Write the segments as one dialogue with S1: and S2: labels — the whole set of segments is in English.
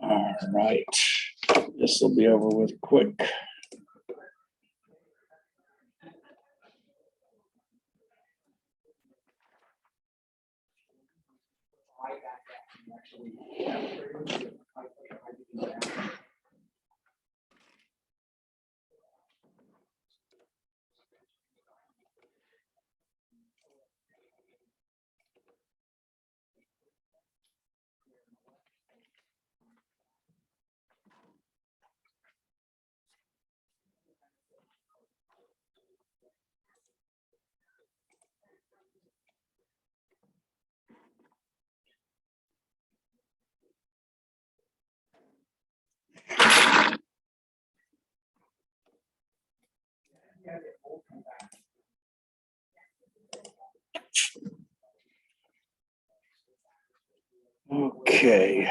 S1: All right, this will be over with quick. Okay.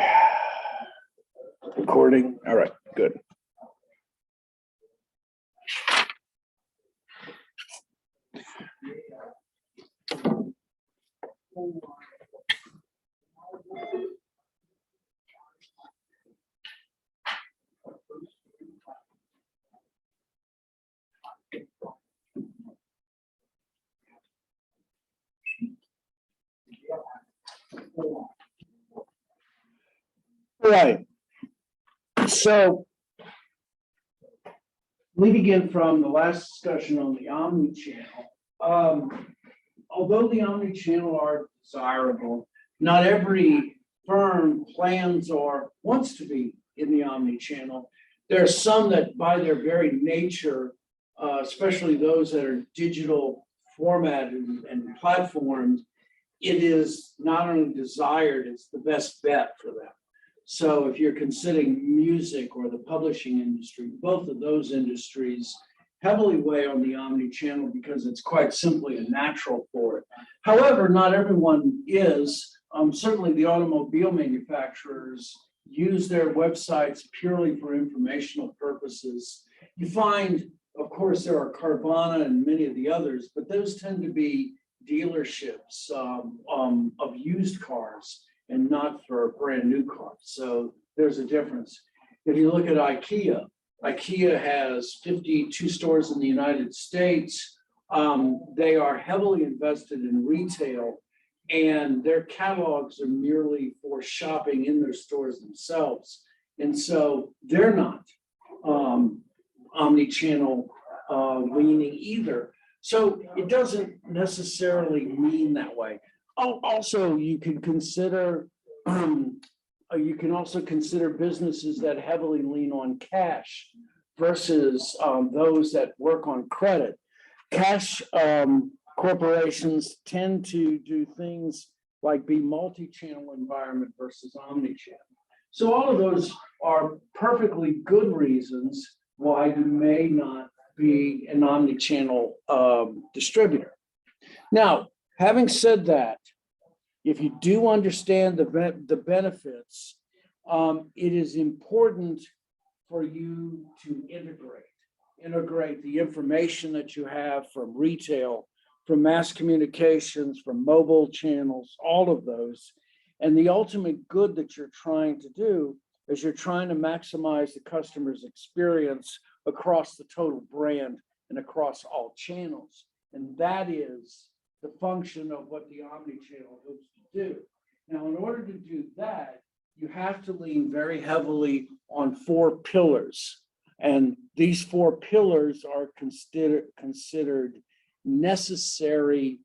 S1: Recording. All right, good. All right. So we begin from the last discussion on the Omni-Channel. Although the Omni-Channel are desirable, not every firm plans or wants to be in the Omni-Channel. There are some that by their very nature, especially those that are digital format and platformed, it is not only desired, it's the best bet for them. So if you're considering music or the publishing industry, both of those industries heavily weigh on the Omni-Channel because it's quite simply a natural for it. However, not everyone is. Certainly the automobile manufacturers use their websites purely for informational purposes. You find, of course, there are Carvana and many of the others, but those tend to be dealerships of used cars and not for brand new cars. So there's a difference. If you look at IKEA, IKEA has 52 stores in the United States. They are heavily invested in retail, and their catalogs are merely for shopping in their stores themselves. And so they're not omni-channel leaning either. So it doesn't necessarily mean that way. Also, you can consider businesses that heavily lean on cash versus those that work on credit. Cash corporations tend to do things like be multi-channel environment versus omni-channel. So all of those are perfectly good reasons why you may not be an omni-channel distributor. Now, having said that, if you do understand the benefits, it is important for you to integrate the information that you have from retail, from mass communications, from mobile channels, all of those. And the ultimate good that you're trying to do is you're trying to maximize the customer's experience across the total brand and across all channels. And that is the function of what the Omni-Channel hopes to do. Now, in order to do that, you have to lean very heavily on 4 pillars. And these 4 pillars are considered necessary,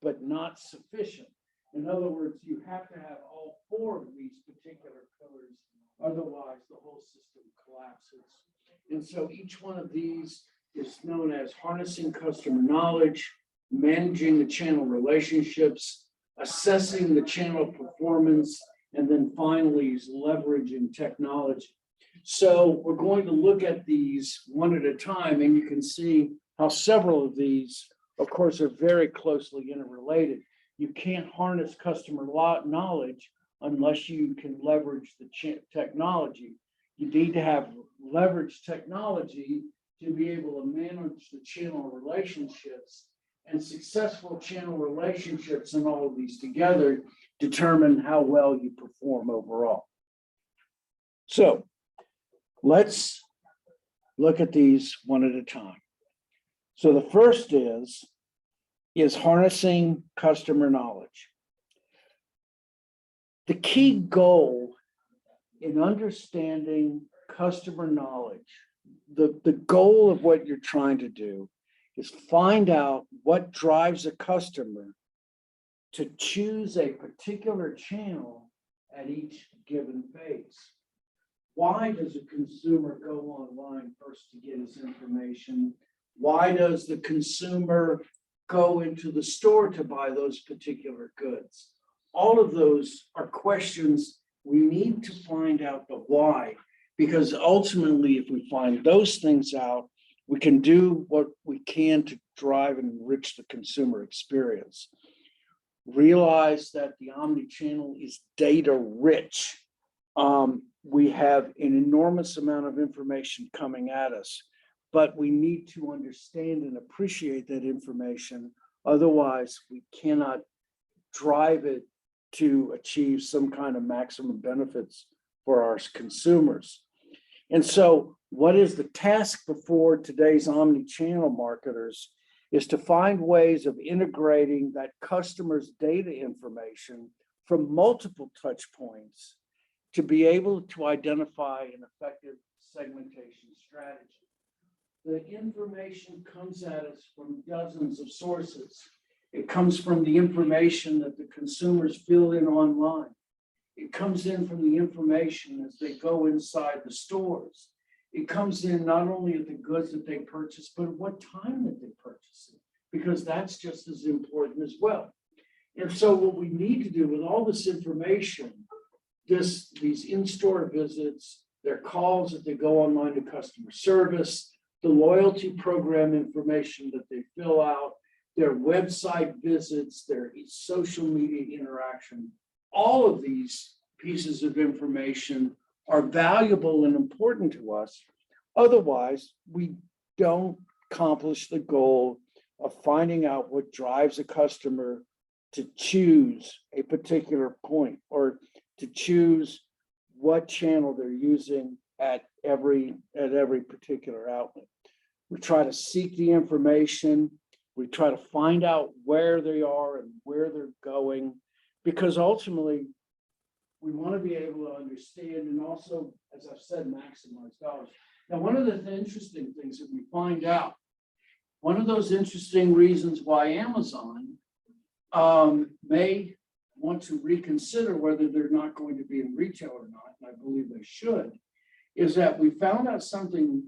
S1: but not sufficient. In other words, you have to have all 4 of these particular pillars, otherwise the whole system collapses. And so each one of these is known as harnessing customer knowledge, managing the channel relationships, assessing the channel performance, and then finally is leveraging technology. So we're going to look at these one at a time, and you can see how several of these, of course, are very closely interrelated. You can't harness customer knowledge unless you can leverage the technology. You need to have leveraged technology to be able to manage the channel relationships, and successful channel relationships and all of these together determine how well you perform overall. So let's look at these one at a time. So the first is harnessing customer knowledge. The key goal in understanding customer knowledge, the goal of what you're trying to do is find out what drives a customer to choose a particular channel at each given phase. Why does a consumer go online first to get his information? Why does the consumer go into the store to buy those particular goods? All of those are questions we need to find out the why, because ultimately, if we find those things out, we can do what we can to drive and enrich the consumer experience. Realize that the Omni-Channel is data rich. We have an enormous amount of information coming at us, but we need to understand and appreciate that information. Otherwise, we cannot drive it to achieve some kind of maximum benefits for our consumers. And so what is the task before today's omni-channel marketers is to find ways of integrating that customer's data information from multiple touch points to be able to identify an effective segmentation strategy. The information comes at us from dozens of sources. It comes from the information that the consumers fill in online. It comes in from the information as they go inside the stores. It comes in not only at the goods that they purchase, but at what time that they purchase it, because that's just as important as well. And so what we need to do with all this information, these in-store visits, their calls that they go online to customer service, the loyalty program information that they fill out, their website visits, their social media interaction, all of these pieces of information are valuable and important to us. Otherwise, we don't accomplish the goal of finding out what drives a customer to choose a particular point or to choose what channel they're using at every particular outlet. We try to seek the information. We try to find out where they are and where they're going, because ultimately we want to be able to understand and also, as I've said, maximize dollars. Now, one of the interesting things that we find out, one of those interesting reasons why Amazon may want to reconsider whether they're not going to be in retail or not, and I believe they should, is that we found out something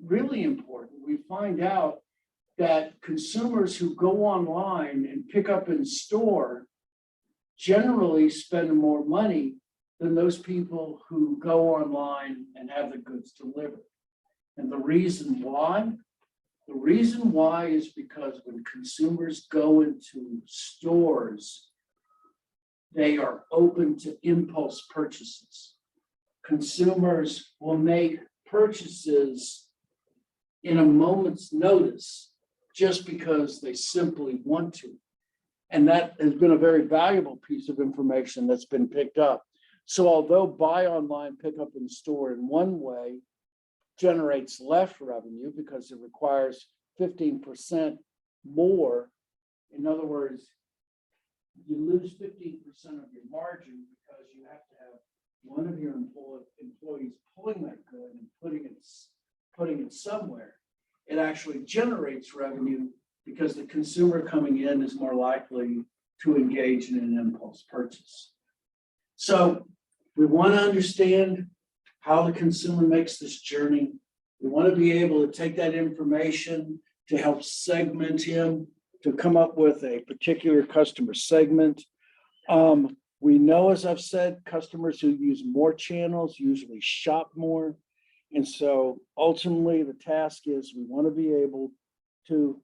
S1: really important. We find out that consumers who go online and pick up in store generally spend more money than those people who go online and have the goods delivered. And the reason why? The reason why is because when consumers go into stores, they are open to impulse purchases. Consumers will make purchases in a moment's notice just because they simply want to. And that has been a very valuable piece of information that's been picked up. So although buy online, pick up in store in one way generates less revenue because it requires 15% more, in other words, you lose 15% of your margin because you have to have one of your employees pulling that good and putting it somewhere. It actually generates revenue because the consumer coming in is more likely to engage in an impulse purchase. So we want to understand how the consumer makes this journey. We want to be able to take that information to help segment him, to come up with a particular customer segment. We know, as I've said, customers who use more channels usually shop more. And so ultimately the task is we want to be able to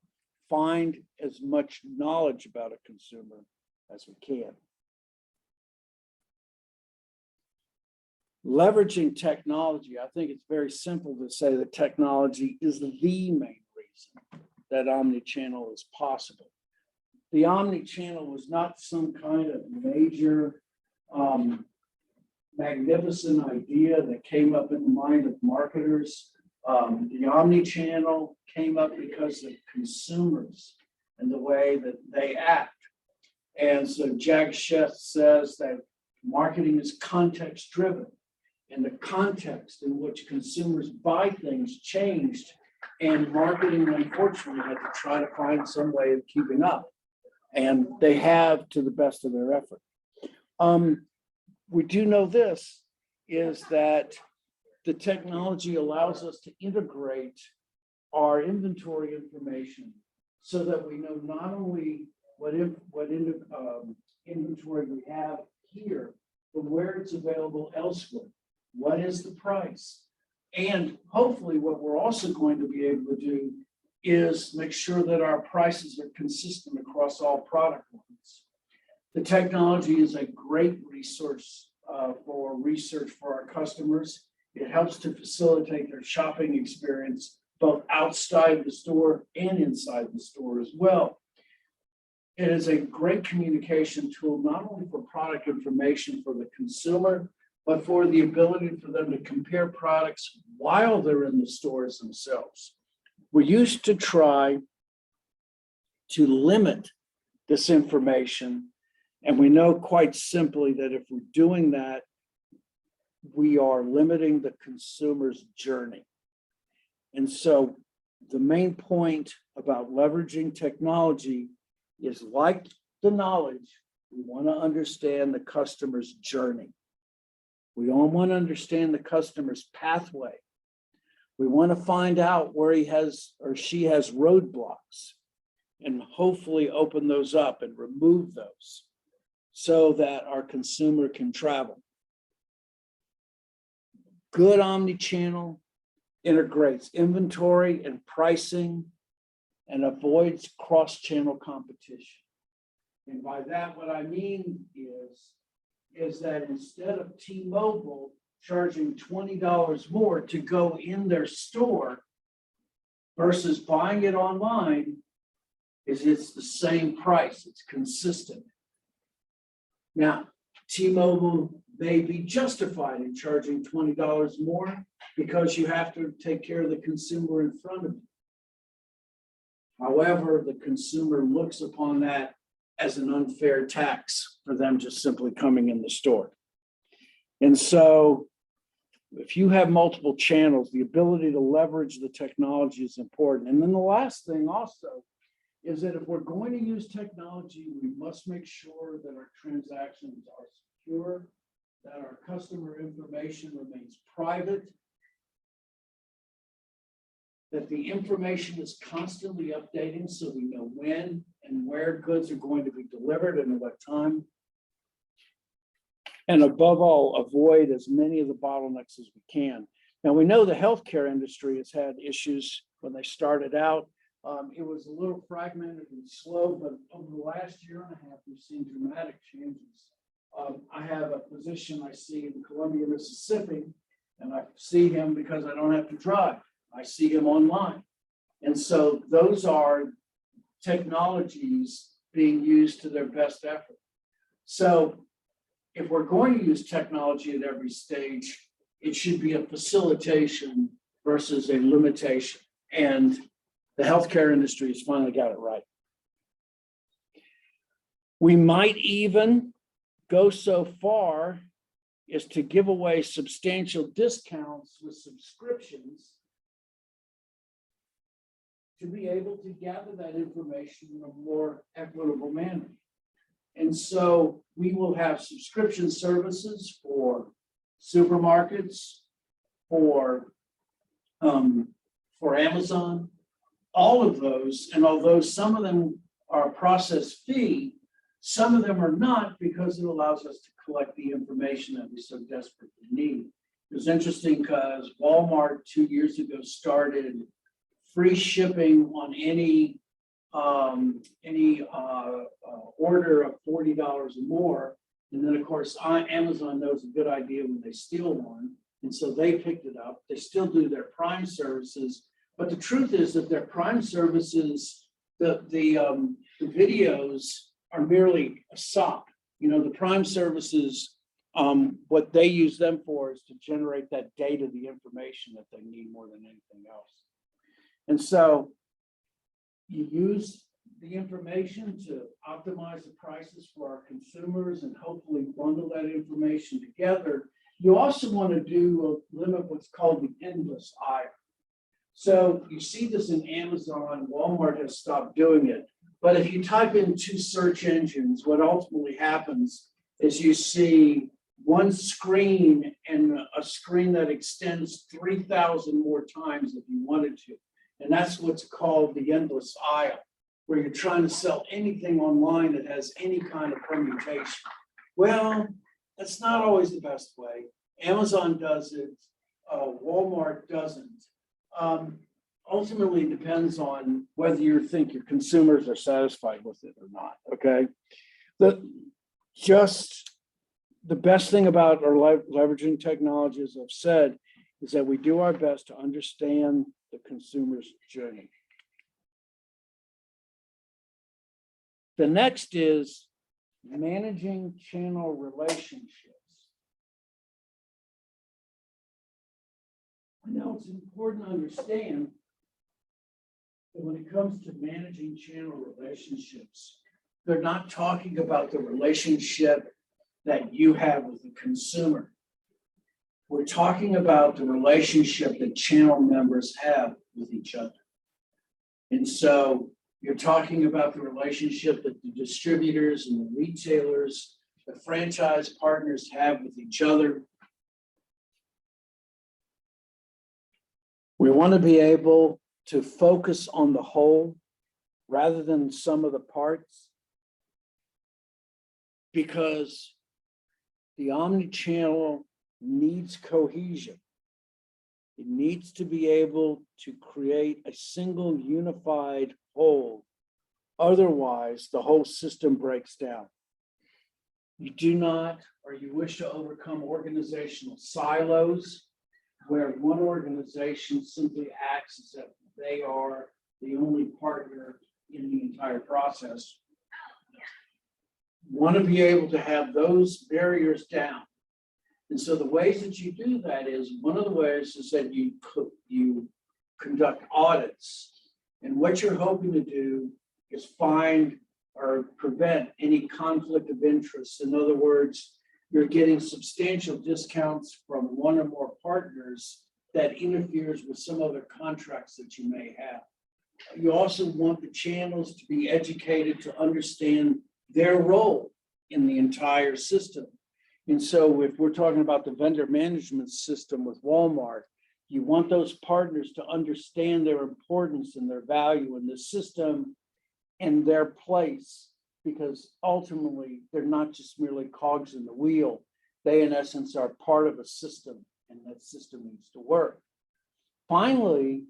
S1: find as much knowledge about a consumer as we can. Leveraging technology, I think it's very simple to say that technology is the main reason that omni-channel is possible. The omni-channel was not some kind of major magnificent idea that came up in the mind of marketers. The Omni-Channel came up because of consumers and the way that they act. And so Jack Sheff says that marketing is context driven, and the context in which consumers buy things changed, and marketing unfortunately had to try to find some way of keeping up, and they have to the best of their effort. We do know this is that the technology allows us to integrate our inventory information so that we know not only what inventory we have here, but where it's available elsewhere. What is the price? And hopefully what we're also going to be able to do is make sure that our prices are consistent across all product lines. The technology is a great resource for research for our customers. It helps to facilitate their shopping experience, both outside the store and inside the store as well. It is a great communication tool, not only for product information for the consumer, but for the ability for them to compare products while they're in the stores themselves. We used to try to limit this information, and we know quite simply that if we're doing that, we are limiting the consumer's journey. And so the main point about leveraging technology is, like the knowledge, we want to understand the customer's journey. We don't want to understand the customer's pathway. We want to find out where he has or she has roadblocks and hopefully open those up and remove those so that our consumer can travel. Good omni-channel integrates inventory and pricing and avoids cross-channel competition. And by that, what I mean is that instead of T-Mobile charging $20 more to go in their store versus buying it online, it's the same price, it's consistent. Now, T-Mobile may be justified in charging $20 more because you have to take care of the consumer in front of you. However, the consumer looks upon that as an unfair tax for them just simply coming in the store. And so if you have multiple channels, the ability to leverage the technology is important. And then the last thing also is that if we're going to use technology, we must make sure that our transactions are secure, that our customer information remains private, that the information is constantly updating so we know when and where goods are going to be delivered and at what time. And above all, avoid as many of the bottlenecks as we can. Now, we know the healthcare industry has had issues when they started out. It was a little fragmented and slow, but over the last year and a half, we've seen dramatic changes. I have a physician I see in Columbia, Mississippi, and I see him because I don't have to drive. I see him online. And so those are technologies being used to their best effort. So if we're going to use technology at every stage, it should be a facilitation versus a limitation. And the healthcare industry has finally got it right. We might even go so far as to give away substantial discounts with subscriptions to be able to gather that information in a more equitable manner. And so we will have subscription services for supermarkets, for Amazon, all of those. And although some of them are a process fee, some of them are not, because it allows us to collect the information that we so desperately need. It was interesting because Walmart 2 years ago started free shipping on any order of $40 or more. And then, of course, Amazon knows a good idea when they steal one. And so they picked it up. They still do their Prime services. But the truth is that their Prime services, the videos are merely a SOP. You know, the Prime services What they use them for is to generate that data, the information that they need more than anything else. And so you use the information to optimize the prices for our consumers and hopefully bundle that information together. You also want to limit what's called the endless aisle. So you see this in Amazon. Walmart has stopped doing it. But if you type in 2 search engines, what ultimately happens is you see one screen and a screen that extends 3,000 more times if you wanted to. And that's what's called the endless aisle, where you're trying to sell anything online that has any kind of permutation. Well, that's not always the best way. Amazon does it, Walmart doesn't. Ultimately, it depends on whether you think your consumers are satisfied with it or not, okay? The best thing about our leveraging technology, as I've said, is that we do our best to understand the consumer's journey. The next is managing channel relationships. I know it's important to understand that when it comes to managing channel relationships, they're not talking about the relationship that you have with the consumer. We're talking about the relationship that channel members have with each other. And so you're talking about the relationship that the distributors and the retailers, the franchise partners have with each other. We want to be able to focus on the whole rather than some of the parts, because the omni-channel needs cohesion. It needs to be able to create a single unified whole. Otherwise, the whole system breaks down. You do not, or you wish to overcome organizational silos where one organization simply acts as if they are the only partner in the entire process. You want to be able to have those barriers down. And so the ways that you do that is, one of the ways is that you conduct audits. And what you're hoping to do is find or prevent any conflict of interest. In other words, you're getting substantial discounts from one or more partners that interferes with some other contracts that you may have. You also want the channels to be educated to understand their role in the entire system. And so if we're talking about the vendor management system with Walmart, you want those partners to understand their importance and their value in the system and their place, because ultimately they're not just merely cogs in the wheel. They, in essence, are part of a system, and that system needs to work. Finally,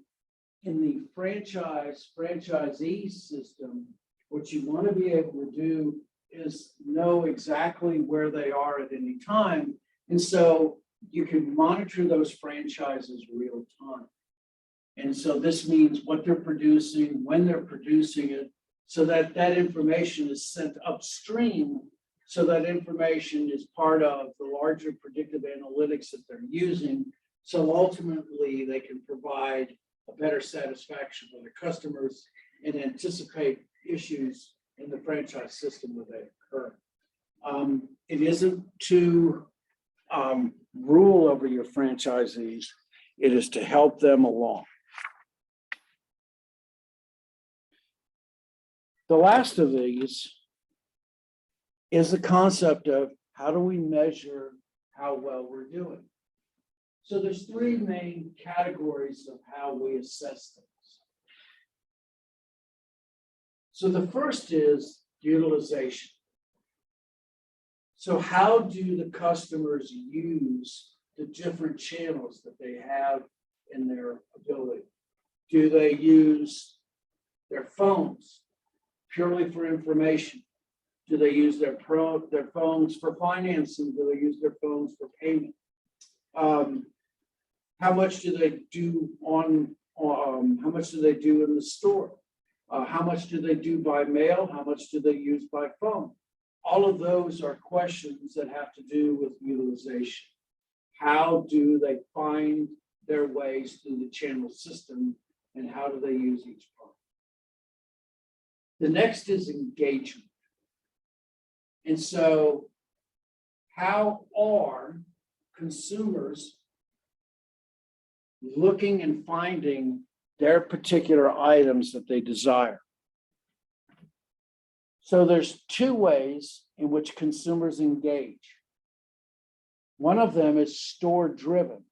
S1: in the franchisee system, what you want to be able to do is know exactly where they are at any time. And so you can monitor those franchises real time. And so this means what they're producing, when they're producing it, so that that information is sent upstream, so that information is part of the larger predictive analytics that they're using. So ultimately they can provide a better satisfaction for their customers and anticipate issues in the franchise system where they occur. It isn't to rule over your franchisees, it is to help them along. The last of these is the concept of how do we measure how well we're doing. So there's 3 main categories of how we assess things. So the first is utilization. So how do the customers use the different channels that they have in their ability? Do they use their phones purely for information? Do they use their phones for financing? Do they use their phones for payment? How much do they do how much do they do in the store? How much do they do by mail? How much do they use by phone? all of those are questions that have to do with utilization. How do they find their ways through the channel system, and how do they use each part? The next is engagement. And so, how are consumers looking and finding their particular items that they desire? So there's two ways in which consumers engage. One of them is store driven,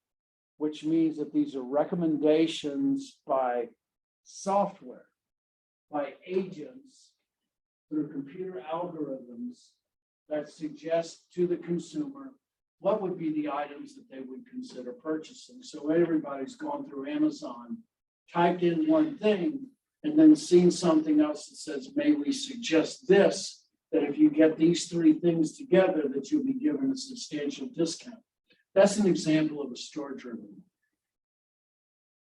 S1: which means that these are recommendations by software, by agents through computer algorithms that suggest to the consumer what would be the items that they would consider purchasing. So everybody's gone through Amazon, typed in one thing, and then seen something else that says, may we suggest this, that if you get these three things together, that you'll be given a substantial discount. That's an example of a store-driven.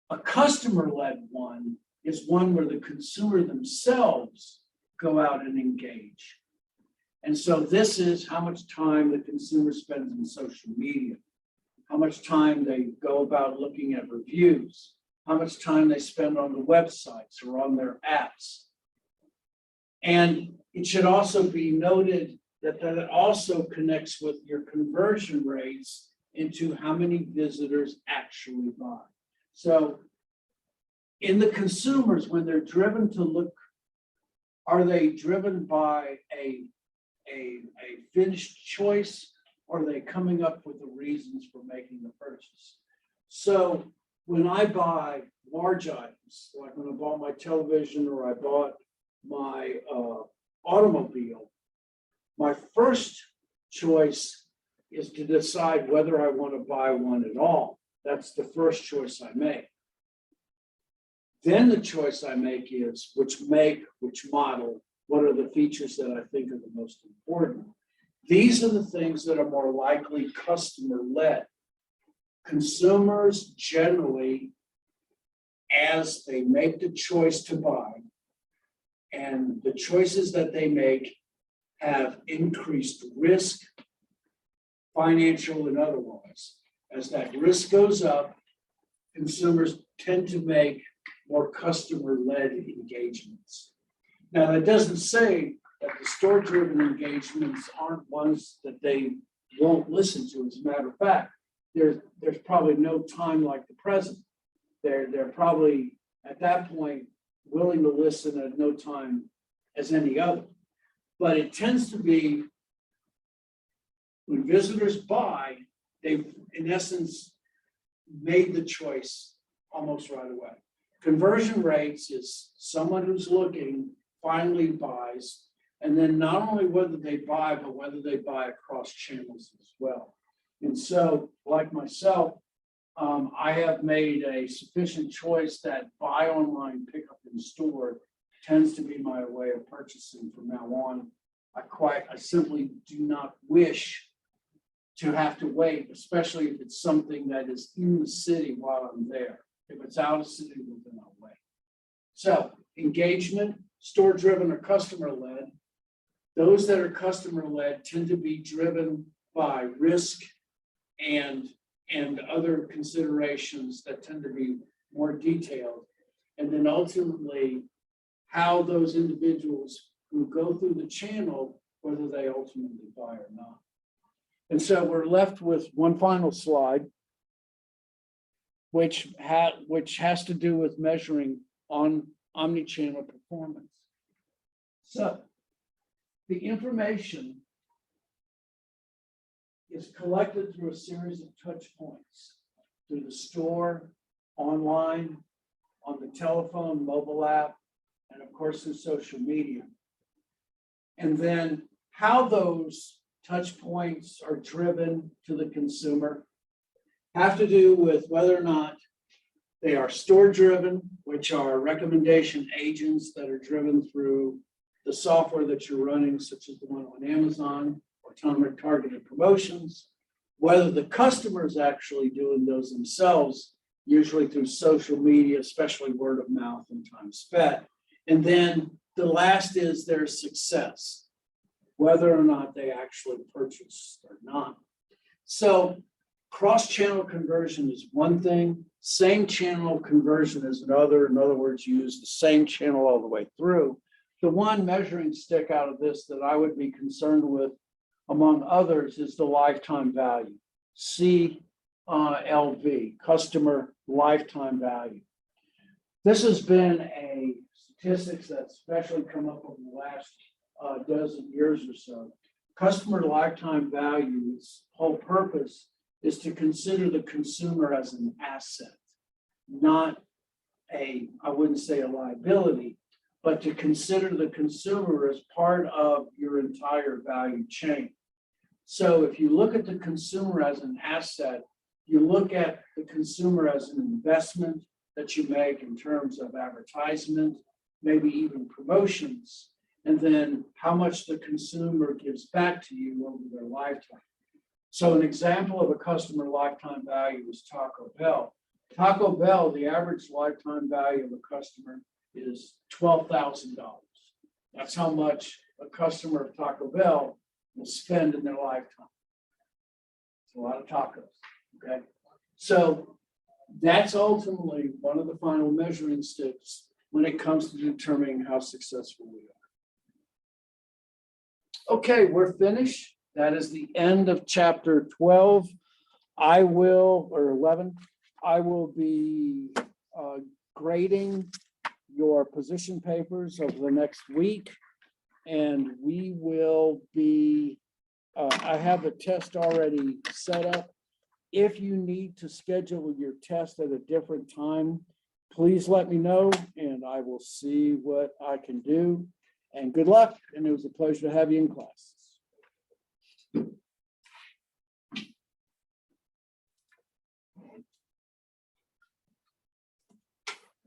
S1: A customer-led one is one where the consumer themselves go out and engage. And so this is how much time the consumer spends on social media, how much time they go about looking at reviews, how much time they spend on the websites or on their apps. And it should also be noted that that also connects with your conversion rates into how many visitors actually buy. So in the consumers, when they're driven to look, are they driven by a finished choice, or are they coming up with the reasons for making the purchase? So when I buy large items, like when I bought my television or I bought my automobile, my first choice is to decide whether I want to buy one at all. That's the first choice I make. Then the choice I make is which make, which model, what are the features that I think are the most important. These are the things that are more likely customer-led. Consumers generally, as they make the choice to buy, and the choices that they make have increased risk, financial and otherwise. As that risk goes up, consumers tend to make more customer-led engagements. Now, that doesn't say that the store-driven engagements aren't ones that they won't listen to. As a matter of fact, there's probably no time like the present. They're probably at that point willing to listen at no time as any other. But it tends to be when visitors buy, they've in essence made the choice almost right away. Conversion rates is someone who's looking finally buys, and then not only whether they buy, but whether they buy across channels as well. And so, like myself, I have made a sufficient choice that buy online, pick up in store tends to be my way of purchasing from now on. I simply do not wish to have to wait, especially if it's something that is in the city while I'm there. If it's out of city, then I'll wait. So engagement, store-driven or customer-led. Those that are customer-led tend to be driven by risk and other considerations that tend to be more detailed. And then ultimately, how those individuals who go through the channel, whether they ultimately buy or not. And so we're left with one final slide, which has to do with measuring on omni-channel performance. So the information is collected through a series of touch points, through the store, online, on the telephone, mobile app, and of course through social media. And then how those touch points are driven to the consumer have to do with whether or not they are store driven, which are recommendation agents that are driven through the software that you're running, such as the one on Amazon or targeted promotions, whether the customer is actually doing those themselves, usually through social media, especially word of mouth and time spent. And then the last is their success. whether or not they actually purchased or not. So cross-channel conversion is one thing, same channel conversion is another. In other words, you use the same channel all the way through. The one measuring stick out of this that I would be concerned with, among others, is the lifetime value, CLV, customer lifetime value. This has been a statistics that's especially come up over the last dozen years or so. Customer lifetime value, its whole purpose is to consider the consumer as an asset, not I wouldn't say a liability, but to consider the consumer as part of your entire value chain. So if you look at the consumer as an asset, you look at the consumer as an investment that you make in terms of advertisement, maybe even promotions, and then how much the consumer gives back to you over their lifetime. So an example of a customer lifetime value is Taco Bell. Taco Bell, the average lifetime value of a customer is $12,000. That's how much a customer of Taco Bell will spend in their lifetime. It's a lot of tacos, okay? So that's ultimately one of the final measuring sticks when it comes to determining how successful we are. Okay, we're finished. That is the end of chapter 12. or 11. I will be grading your position papers over the next week. And we will be, I have a test already set up. If you need to schedule your test at a different time, please let me know and I will see what I can do. And good luck. And it was a pleasure to have you in class.